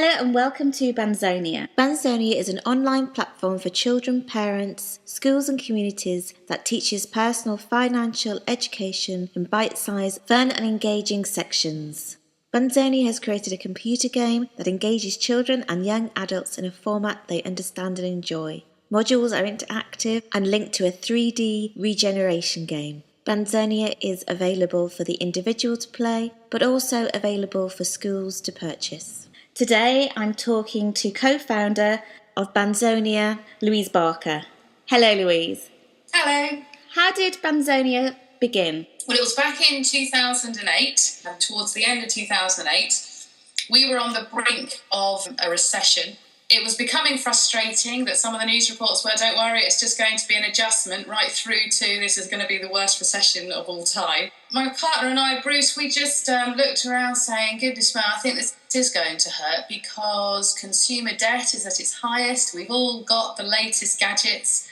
Hello and welcome to Bamzonia. Bamzonia is an online platform for children, parents, schools and communities that teaches personal financial education in bite-sized, fun and engaging sections. Bamzonia has created a computer game that engages children and young adults in a format they understand and enjoy. Modules are interactive and linked to a 3D regeneration game. Bamzonia is available for the individual to play, but also available for schools to purchase. Today I'm talking to co-founder of Bamzonia, Louise Barker. Hello, Louise. Hello. How did Bamzonia begin? Well, it was back in 2008, towards the end of 2008. We were on the brink of a recession. It was becoming frustrating that some of the news reports were, don't worry, it's just going to be an adjustment right through to this is going to be the worst recession of all time. My partner and I, Bruce, we just looked around saying, goodness me, I think this is going to hurt because consumer debt is at its highest. We've all got the latest gadgets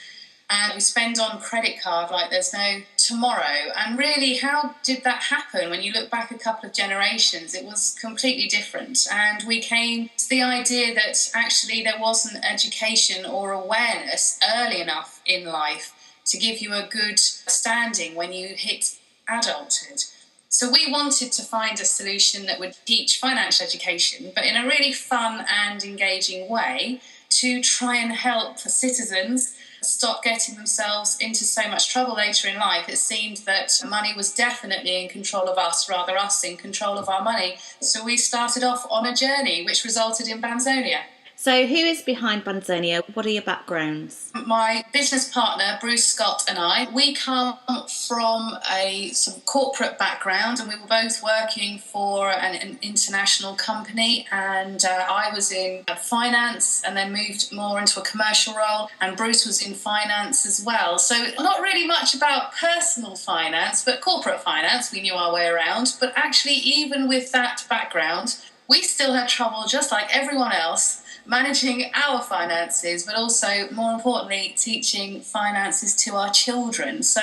and we spend on credit card like there's no tomorrow. And really, how did that happen? When you look back a couple of generations, it was completely different. And we came to the idea that actually there wasn't education or awareness early enough in life to give you a good standing when you hit adulthood. So we wanted to find a solution that would teach financial education, but in a really fun and engaging way to try and help the citizens stop getting themselves into so much trouble later in life. It seemed that money was definitely in control of us, rather us in control of our money. So we started off on a journey which resulted in Bamzonia. So who is behind Bamzonia? What are your backgrounds? My business partner, Bruce Scott, and I, we come from a sort of corporate background and we were both working for an international company, and I was in finance and then moved more into a commercial role, and Bruce was in finance as well. So not really much about personal finance, but corporate finance, we knew our way around. But actually, even with that background, we still had trouble, just like everyone else, managing our finances, but also, more importantly, teaching finances to our children. So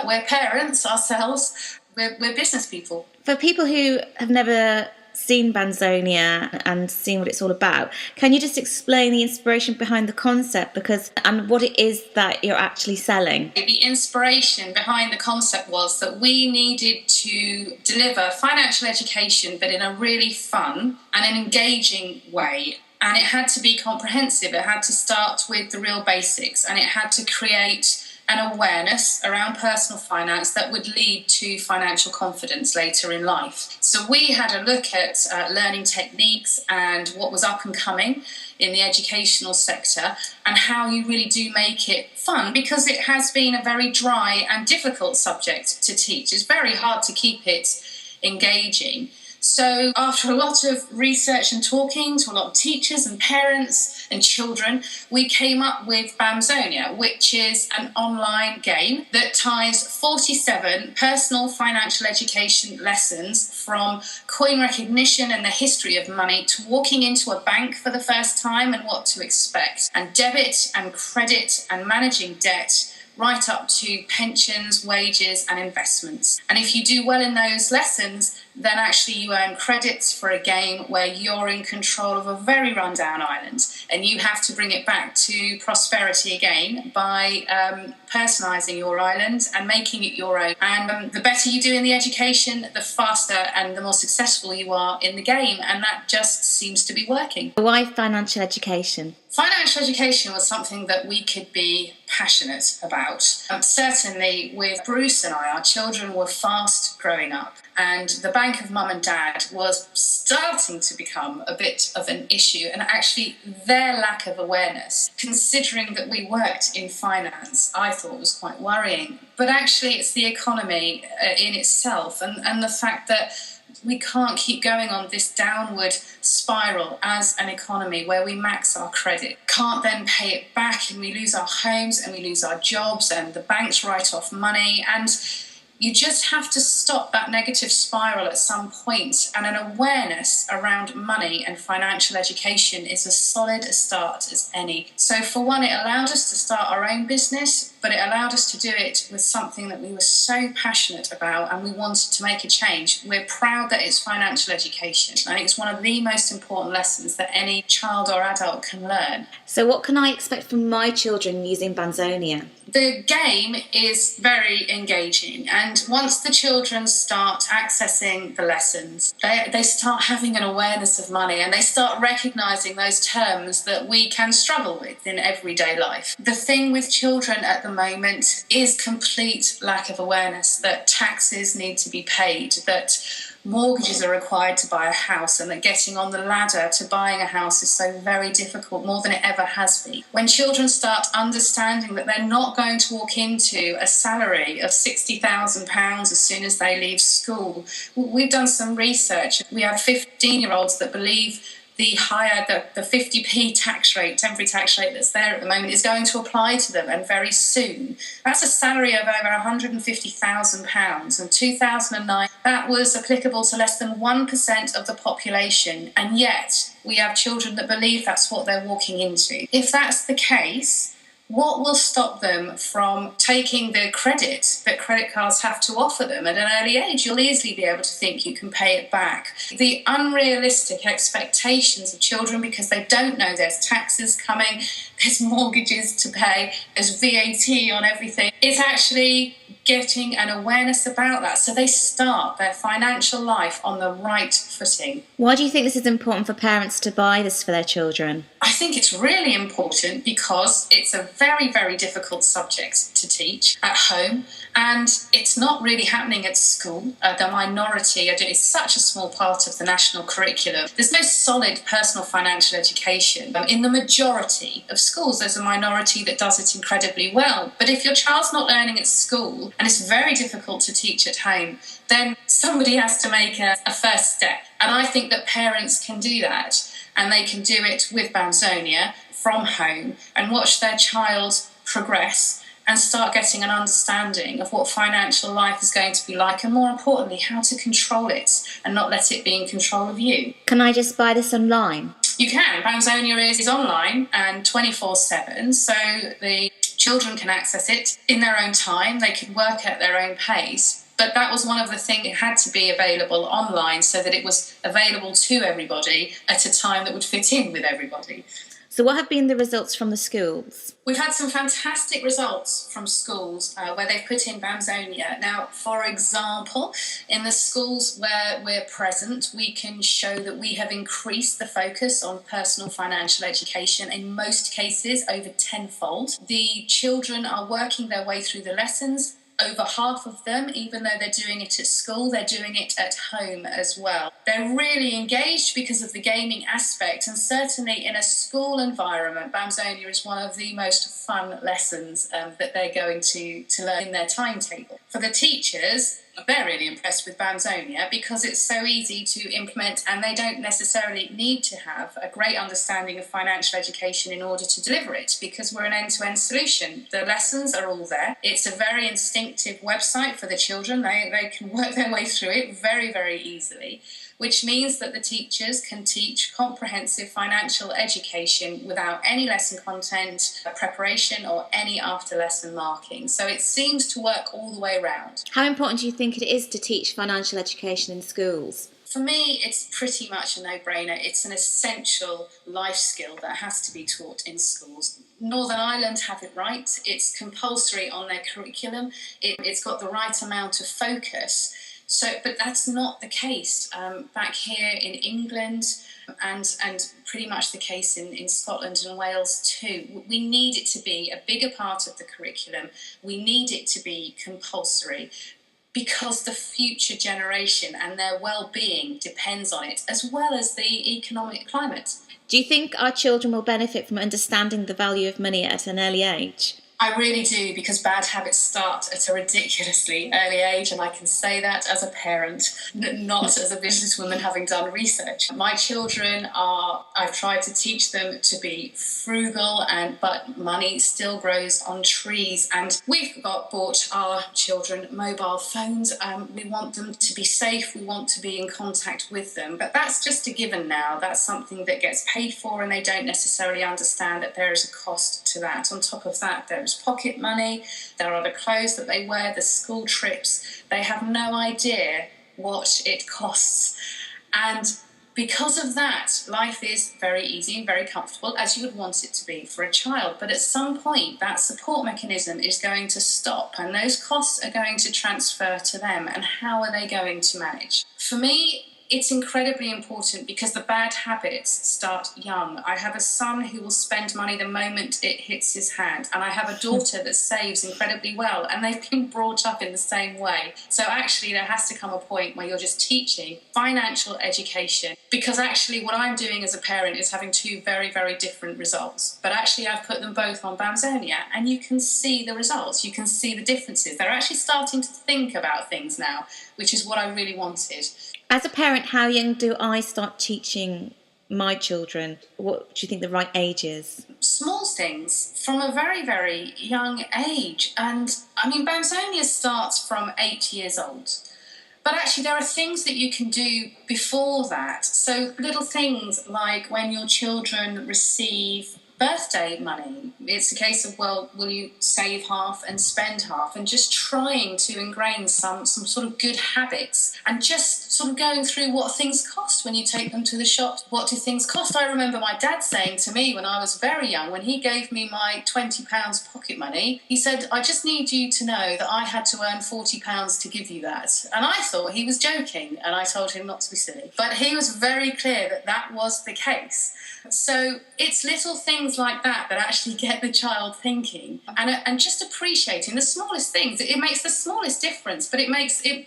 we're parents ourselves, we're business people. For people who have never seen Bamzonia and seen what it's all about, can you just explain the inspiration behind the concept and what it is that you're actually selling? The inspiration behind the concept was that we needed to deliver financial education, but in a really fun and an engaging way. And it had to be comprehensive. It had to start with the real basics, and it had to create an awareness around personal finance that would lead to financial confidence later in life. So we had a look at learning techniques and what was up and coming in the educational sector and how you really do make it fun, because it has been a very dry and difficult subject to teach. It's very hard to keep it engaging. So after a lot of research and talking to a lot of teachers and parents and children, we came up with Bamzonia, which is an online game that ties 47 personal financial education lessons from coin recognition and the history of money to walking into a bank for the first time and what to expect, and debit and credit and managing debt, right up to pensions, wages and investments. And if you do well in those lessons, then actually you earn credits for a game where you're in control of a very rundown island, and you have to bring it back to prosperity again by personalising your island and making it your own. And the better you do in the education, the faster and the more successful you are in the game, and that just seems to be working. Why financial education? Financial education was something that we could be passionate about. Certainly with Bruce and I, our children were fast growing up, and the bank of mum and dad was starting to become a bit of an issue, and actually their lack of awareness, considering that we worked in finance, I thought was quite worrying. But actually it's the economy in itself and the fact that we can't keep going on this downward spiral as an economy where we max our credit, can't then pay it back, and we lose our homes and we lose our jobs and the banks write off money, and you just have to stop that negative spiral at some point, and an awareness around money and financial education is as solid a start as any. So for one, it allowed us to start our own business but it allowed us to do it with something that we were so passionate about and we wanted to make a change. We're proud that it's financial education. I think it's one of the most important lessons that any child or adult can learn. So what can I expect from my children using Bamzonia? The game is very engaging, and once the children start accessing the lessons, they start having an awareness of money, and they start recognising those terms that we can struggle with in everyday life. The thing with children at the moment is complete lack of awareness that taxes need to be paid, that mortgages are required to buy a house, and that getting on the ladder to buying a house is so very difficult, more than it ever has been. When children start understanding that they're not going to walk into a salary of £60,000 as soon as they leave school, we've done some research. We have 15-year-olds that believe the 50p tax rate, temporary tax rate that's there at the moment, is going to apply to them, and very soon. That's a salary of over £150,000. In 2009, that was applicable to less than 1% of the population, and yet we have children that believe that's what they're walking into. If that's the case, what will stop them from taking the credit that credit cards have to offer them at an early age? You'll easily be able to think you can pay it back. The unrealistic expectations of children, because they don't know there's taxes coming, there's mortgages to pay, there's VAT on everything, it's actually getting an awareness about that, so they start their financial life on the right footing. Why do you think this is important for parents to buy this for their children? I think it's really important because it's a very, very difficult subject to teach at home, and it's not really happening at school. The minority, it's such a small part of the national curriculum. There's no solid personal financial education. In the majority of schools, there's a minority that does it incredibly well. But if your child's not learning at school, and it's very difficult to teach at home, then somebody has to make a first step. And I think that parents can do that, and they can do it with Bamzonia from home and watch their child progress and start getting an understanding of what financial life is going to be like, and more importantly, how to control it and not let it be in control of you. Can I just buy this online? You can. Bamzonia is online and 24/7, so the children can access it in their own time. They can work at their own pace. But that was one of the things, it had to be available online so that it was available to everybody at a time that would fit in with everybody. So what have been the results from the schools? We've had some fantastic results from schools where they've put in Bamzonia. Now, for example, in the schools where we're present, we can show that we have increased the focus on personal financial education, in most cases over tenfold. The children are working their way through the lessons. Over half of them, even though they're doing it at school, they're doing it at home as well. They're really engaged because of the gaming aspect, and certainly in a school environment, Bamzonia is one of the most fun lessons that they're going to learn in their timetable. For the teachers, they're really impressed with Bamzonia because it's so easy to implement, and they don't necessarily need to have a great understanding of financial education in order to deliver it, because we're an end-to-end solution. The lessons are all there. It's a very instinctive website for the children. They can work their way through it very, very easily, which means that the teachers can teach comprehensive financial education without any lesson content, preparation, or any after-lesson marking. So it seems to work all the way around. How important do you think it is to teach financial education in schools? For me, it's pretty much a no-brainer. It's an essential life skill that has to be taught in schools. Northern Ireland have it right. It's compulsory on their curriculum. It's got the right amount of focus. But that's not the case back here in England, and pretty much the case in Scotland and Wales too. We need it to be a bigger part of the curriculum. We need it to be compulsory, because the future generation and their well-being depends on it, as well as the economic climate. Do you think our children will benefit from understanding the value of money at an early age? I really do, because bad habits start at a ridiculously early age, and I can say that as a parent, not as a businesswoman having done research. My children I've tried to teach them to be frugal, but money still grows on trees, and we've bought our children mobile phones. We want them to be safe, we want to be in contact with them, but that's just a given now. That's something that gets paid for, and they don't necessarily understand that there is a cost to that. On top of that, there is parents' pocket money, there are the clothes that they wear, the school trips. They have no idea what it costs. And because of that, life is very easy and very comfortable, as you would want it to be for a child. But at some point, that support mechanism is going to stop, and those costs are going to transfer to them. And how are they going to manage? For me, it's incredibly important because the bad habits start young. I have a son who will spend money the moment it hits his hand, and I have a daughter that saves incredibly well, and they've been brought up in the same way. So actually there has to come a point where you're just teaching financial education, because actually what I'm doing as a parent is having two very, very different results. But actually I've put them both on Bamzonia, and you can see the results, you can see the differences. They're actually starting to think about things now, which is what I really wanted. As a parent, how young do I start teaching my children? What do you think the right age is? Small things from a very, very young age. And I mean, Bamzonia starts from 8 years old. But actually, there are things that you can do before that. So little things like when your children receive birthday money, it's a case of, well, will you save half and spend half, and just trying to ingrain some sort of good habits, and just sort of going through what things cost when you take them to the shop. What do things cost? I remember my dad saying to me when I was very young, when he gave me my £20 pocket money, he said, I just need you to know that I had to earn £40 to give you that. And I thought he was joking, and I told him not to be silly. But he was very clear that that was the case. So it's little things like that that actually get the child thinking, and just appreciating the smallest things. It makes the smallest difference, but it makes a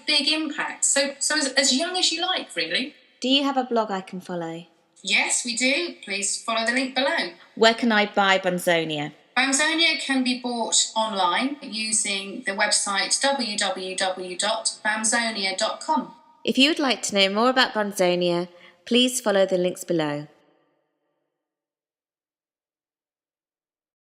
big impact. So as young as you like, really. Do you have a blog I can follow? Yes, we do. Please follow the link below. Where can I buy Bamzonia? Bamzonia can be bought online using the website www.bamzonia.com. If you would like to know more about Bamzonia, please follow the links below.